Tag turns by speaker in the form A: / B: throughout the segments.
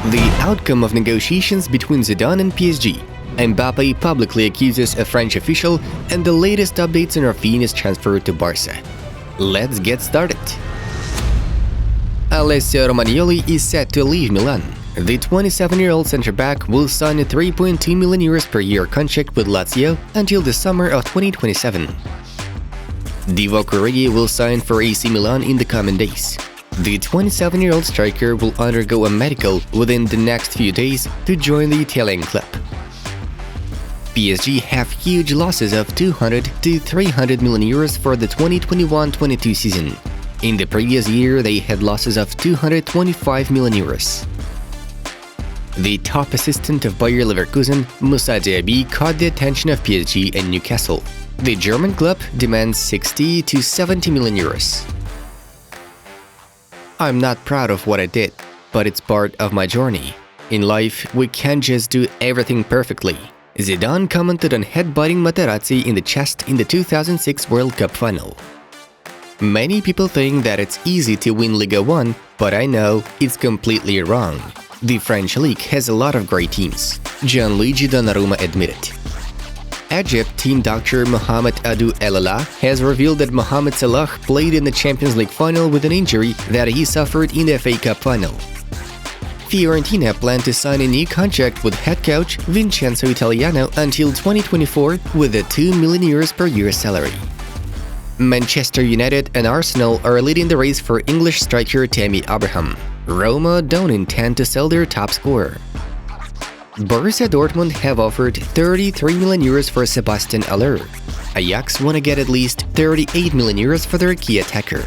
A: The outcome of negotiations between Zidane and PSG. Mbappe publicly accuses a French official, and the latest updates on Rafinha's transfer to Barca. Let's get started. Alessio Romagnoli is set to leave Milan. The 27-year-old centre-back will sign a 3.2 million euros per year contract with Lazio until the summer of 2027. Divock Origi will sign for AC Milan in the coming days. The 27-year-old striker will undergo a medical within the next few days to join the Italian club. PSG have huge losses of 200 to 300 million euros for the 2021-22 season. In the previous year, they had losses of 225 million euros. The top assistant of Bayer Leverkusen, Moussa Diaby, caught the attention of PSG and Newcastle. The German club demands 60 to 70 million euros. I'm not proud of what I did, but it's part of my journey. In life, we can't just do everything perfectly. Zidane commented on headbutting Materazzi in the chest in the 2006 World Cup final. Many people think that it's easy to win Liga 1, but I know it's completely wrong. The French league has a lot of great teams, Gianluigi Donnarumma admitted. Egypt team doctor Mohamed Adou El-Ala has revealed that Mohamed Salah played in the Champions League final with an injury that he suffered in the FA Cup final. Fiorentina plan to sign a new contract with head coach Vincenzo Italiano until 2024 with a 2 million euros per year salary. Manchester United and Arsenal are leading the race for English striker Tammy Abraham. Roma don't intend to sell their top scorer. Borussia Dortmund have offered 33 million euros for Sebastian Aller. Ajax want to get at least 38 million euros for their key attacker.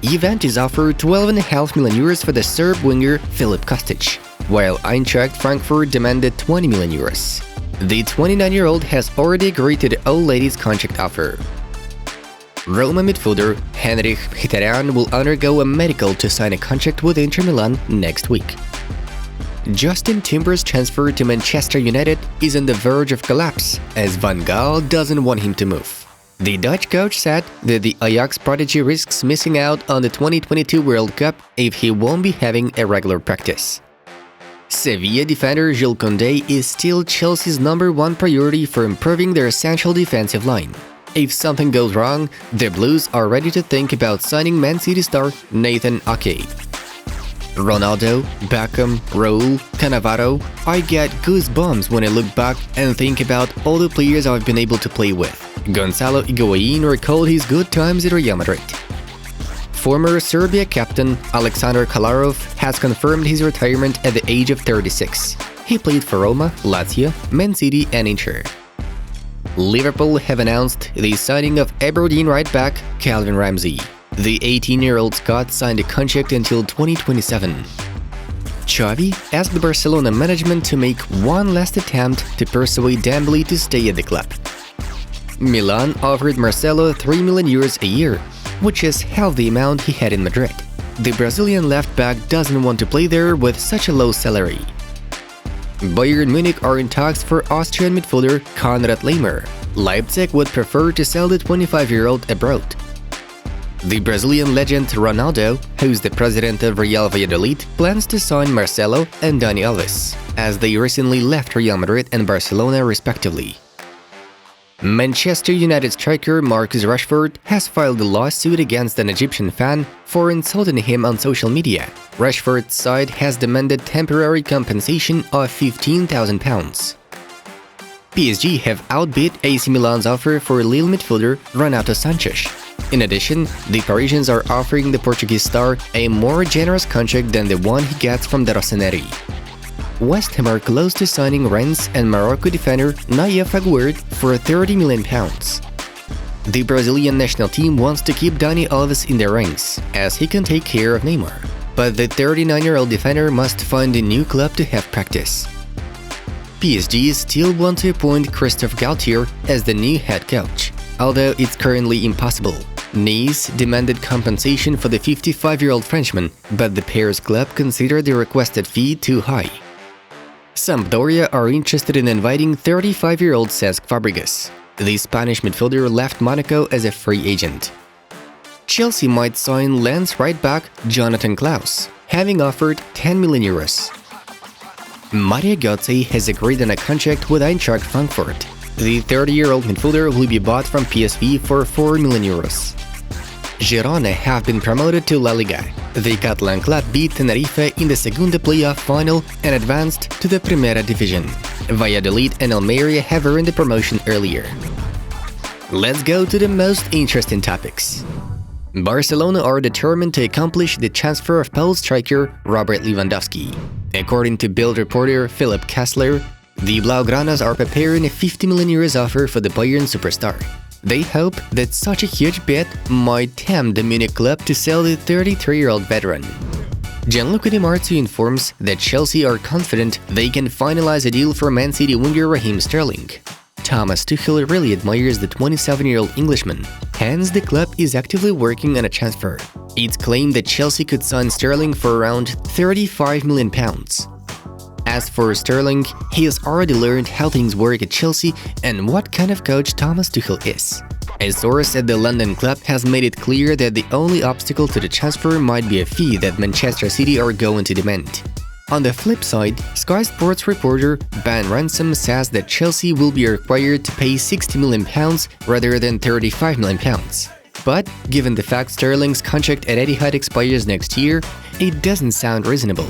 A: Juventus offered 12.5 million euros for the Serb winger Philip Kessler, while Eintracht Frankfurt demanded 20 million euros. The 29-year-old has already agreed to the old lady's contract offer. Roma midfielder Henrich Mkhitaryan will undergo a medical to sign a contract with Inter Milan next week. Justin Timber's transfer to Manchester United is on the verge of collapse, as Van Gaal doesn't want him to move. The Dutch coach said that the Ajax prodigy risks missing out on the 2022 World Cup if he won't be having a regular practice. Sevilla defender Jules Koundé is still Chelsea's #1 priority for improving their essential defensive line. If something goes wrong, the Blues are ready to think about signing Man City star Nathan Ake. Ronaldo, Beckham, Raul, Cannavaro, I get goosebumps when I look back and think about all the players I've been able to play with. Gonzalo Higuain recalled his good times at Real Madrid. Former Serbia captain Aleksandar Kolarov has confirmed his retirement at the age of 36. He played for Roma, Lazio, Man City and Inter. Liverpool have announced the signing of Aberdeen right-back Calvin Ramsey. The 18-year-old Scot signed a contract until 2027. Xavi asked the Barcelona management to make one last attempt to persuade Dembélé to stay at the club. Milan offered Marcelo 3 million euros a year, which is half the amount he had in Madrid. The Brazilian left-back doesn't want to play there with such a low salary. Bayern Munich are in talks for Austrian midfielder Konrad Laimer. Leipzig would prefer to sell the 25-year-old abroad. The Brazilian legend Ronaldo, who's the president of Real Valladolid, plans to sign Marcelo and Dani Alves, as they recently left Real Madrid and Barcelona respectively. Manchester United striker Marcus Rashford has filed a lawsuit against an Egyptian fan for insulting him on social media. Rashford's side has demanded temporary compensation of £15,000. PSG have outbid AC Milan's offer for Lille midfielder Renato Sanchez. In addition, the Parisians are offering the Portuguese star a more generous contract than the one he gets from the Rossoneri. West Ham are close to signing Rennes and Morocco defender Nayef Aguerd for £30 million. The Brazilian national team wants to keep Dani Alves in their ranks, as he can take care of Neymar. But the 39-year-old defender must find a new club to have practice. PSG still want to appoint Christophe Galtier as the new head coach, although it's currently impossible. Nice demanded compensation for the 55-year-old Frenchman, but the pair's club considered the requested fee too high. Sampdoria are interested in inviting 35-year-old Cesc Fabregas. The Spanish midfielder left Monaco as a free agent. Chelsea might sign Lens right-back Jonathan Klaus, having offered 10 million euros. Mario Götze has agreed on a contract with Eintracht Frankfurt. The 30-year-old midfielder will be bought from PSV for 4 million euros. Girona have been promoted to La Liga. The Catalan club beat Tenerife in the Segunda playoff final and advanced to the Primera Division. Valladolid and Almeria have earned the promotion earlier. Let's go to the most interesting topics. Barcelona are determined to accomplish the transfer of Polish striker Robert Lewandowski. According to Bild reporter Philip Kessler, the Blaugranas are preparing a 50 million euros offer for the Bayern superstar. They hope that such a huge bid might tempt the Munich club to sell the 33-year-old veteran. Gianluca Di Marzio informs that Chelsea are confident they can finalize a deal for Man City winger Raheem Sterling. Thomas Tuchel really admires the 27-year-old Englishman, hence the club is actively working on a transfer. It's claimed that Chelsea could sign Sterling for around £35 million. As for Sterling, he has already learned how things work at Chelsea and what kind of coach Thomas Tuchel is. A source at the London club has made it clear that the only obstacle to the transfer might be a fee that Manchester City are going to demand. On the flip side, Sky Sports reporter Ben Ransom says that Chelsea will be required to pay £60 million rather than £35 million. But, given the fact Sterling's contract at Etihad expires next year, it doesn't sound reasonable.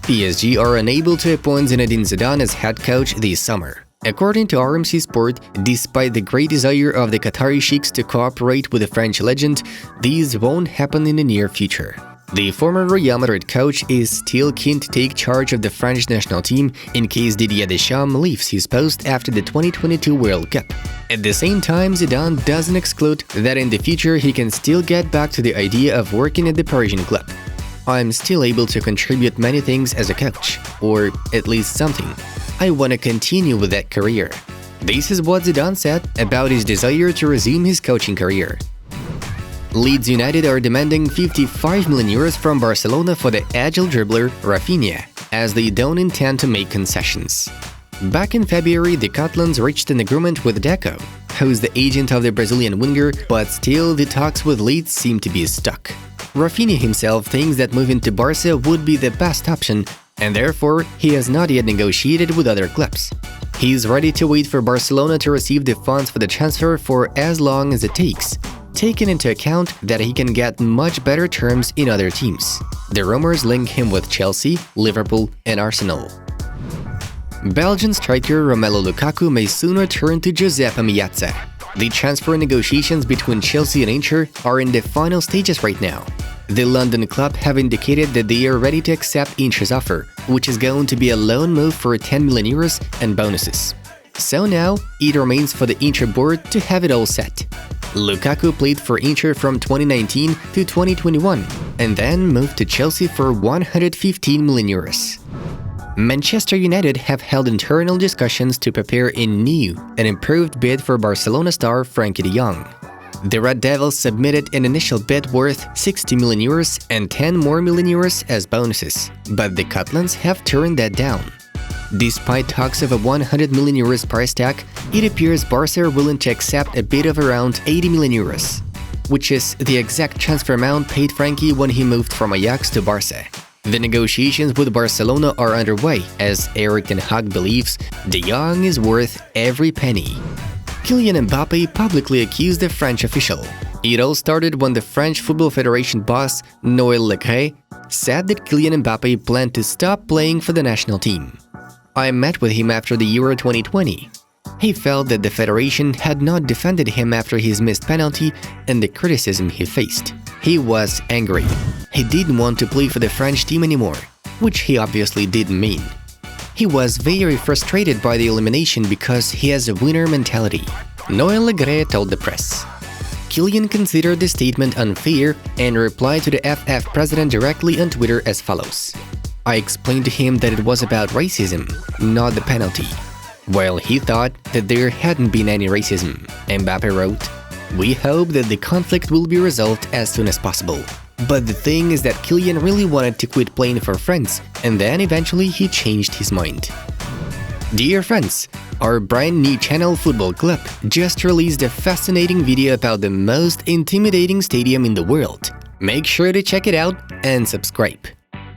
A: PSG are unable to appoint Zinedine Zidane as head coach this summer. According to RMC Sport, despite the great desire of the Qatari sheikhs to cooperate with the French legend, these won't happen in the near future. The former Real Madrid coach is still keen to take charge of the French national team in case Didier Deschamps leaves his post after the 2022 World Cup. At the same time, Zidane doesn't exclude that in the future he can still get back to the idea of working at the Parisian club. "I'm still able to contribute many things as a coach, or at least something. I want to continue with that career." This is what Zidane said about his desire to resume his coaching career. Leeds United are demanding 55 million euros from Barcelona for the agile dribbler Rafinha, as they don't intend to make concessions. Back in February, the Catalans reached an agreement with Deco, who's the agent of the Brazilian winger, but still the talks with Leeds seem to be stuck. Rafinha himself thinks that moving to Barca would be the best option, and therefore he has not yet negotiated with other clubs. He's ready to wait for Barcelona to receive the funds for the transfer for as long as it takes, taking into account that he can get much better terms in other teams. The rumors link him with Chelsea, Liverpool, and Arsenal. Belgian striker Romelu Lukaku may soon return to Giuseppe Meazza. The transfer negotiations between Chelsea and Inter are in the final stages right now. The London club have indicated that they are ready to accept Inter's offer, which is going to be a loan move for 10 million euros and bonuses. So now, it remains for the Inter board to have it all set. Lukaku played for Inter from 2019 to 2021 and then moved to Chelsea for 115 million euros. Manchester United have held internal discussions to prepare a new and improved bid for Barcelona star Frenkie de Jong. The Red Devils submitted an initial bid worth 60 million euros and 10 more million euros as bonuses, but the Catalans have turned that down. Despite talks of a 100 million euros price tag, it appears Barca are willing to accept a bid of around 80 million euros, which is the exact transfer amount paid Frenkie when he moved from Ajax to Barca. The negotiations with Barcelona are underway, as Erik ten Hag believes De Jong is worth every penny. Kylian Mbappé publicly accused the French official. It all started when the French Football Federation boss, Noël Le Graët, said that Kylian Mbappé planned to stop playing for the national team. "I met with him after the Euro 2020. He felt that the federation had not defended him after his missed penalty and the criticism he faced. He was angry. He didn't want to play for the French team anymore, which he obviously didn't mean. He was very frustrated by the elimination because he has a winner mentality," Noël Le Graët told the press. Kylian considered the statement unfair and replied to the FF president directly on Twitter as follows: "I explained to him that it was about racism, not the penalty." While he thought that there hadn't been any racism, Mbappé wrote, "We hope that the conflict will be resolved as soon as possible. But the thing is that Kylian really wanted to quit playing for France, and then eventually he changed his mind." Dear friends, our brand new channel Football Club just released a fascinating video about the most intimidating stadium in the world. Make sure to check it out and subscribe.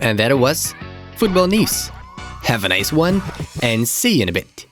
A: And that was Football News. Have a nice one, and see you in a bit.